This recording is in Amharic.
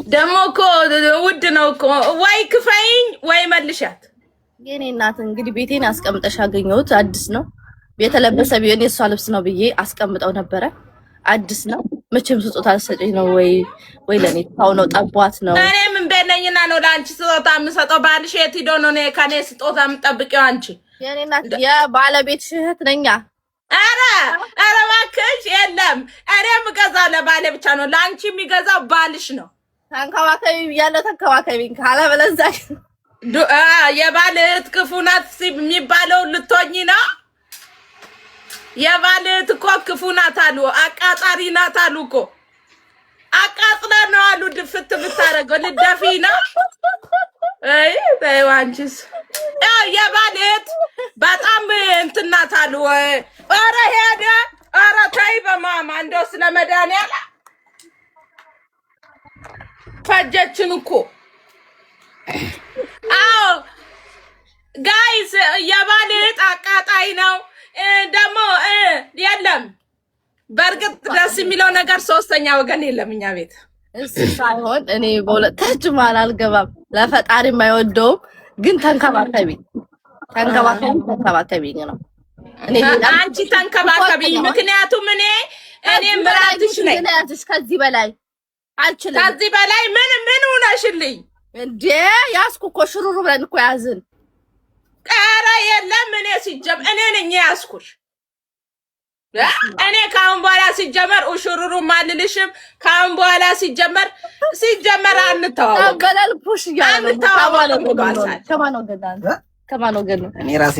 ደግሞ እኮ ውድ ነው እኮ ወይ ክፈይኝ ወይ መልሻት። የኔ እናት እንግዲህ ቤቴን አስቀምጠሽ አገኘሁት። አዲስ ነው የተለበሰ ቢሆን የሷ ልብስ ነው ብዬ አስቀምጠው ነበረ። አዲስ ነው መቼም ስጦታ ልትሰጪኝ ነው ወይ ለኔ ታው ነው ጠቧት ነው። እኔ ምን በነኝና ነው ለአንቺ ስጦታ የምሰጠው? ባልሽ የት ሄዶ ነው ከኔ ስጦታ የምጠብቂው አንቺ? የኔ እናት የባለቤት እህት ነኛ። ኧረ እባክሽ የለም። እኔ የምገዛው ለባሌ ብቻ ነው። ለአንቺ የሚገዛው ባልሽ ነው። ተንከባከቢ ብያለሁ። ተንከባከቢኝ ካለበለዚያ የባል እህት ክፉ ናት የሚባለው ልትሆኚ ነው። የባል እህት እኮ ክፉ ናት አሉ። አቃጣሪ ናት አሉ እኮ። አቃጥለ ነው አሉ። ድፍት ብታረገው ልደፊ ነው። አይ ተይው አንቺስ። የባል እህት በጣም እንትን ናት አሉ። ኧረ ሄደ። ኧረ ተይ በማማ እንደው ስለ መድኃኒዓለም ፈጀችን እኮ። አዎ ጋይስ የባል እህት አቃጣይ ነው ደግሞ የለም። በእርግጥ ደስ የሚለው ነገር ሶስተኛ ወገን የለም እኛ ቤት። እሱ ሳይሆን እኔ በሁለታችሁ መሀል አልገባም። ለፈጣሪ የማይወደውም ግን ተንከባከቢ ነው። አንቺ ተንከባከቢ። ምክንያቱም እኔ ምራትሽ ነኝ። ከዚህ በላይ አልችልም። ከዚህ በላይ ምን ሆነሽልኝ እንዴ? ያዝኩ እኮ ሽሩሩ ብለን እኮ ያዝን። ኧረ የለም። እኔ ነኝ ያዝኩሽ። እኔ ከአሁን በኋላ ሲጀመር ሽሩሩ ማልልሽም። ከአሁን በኋላ ሲጀመር አንተዋወቅ። ገለልኩሽ እያለ ነው። አንተዋወቅ። ከማን ወገን ነው? እኔ ራሴ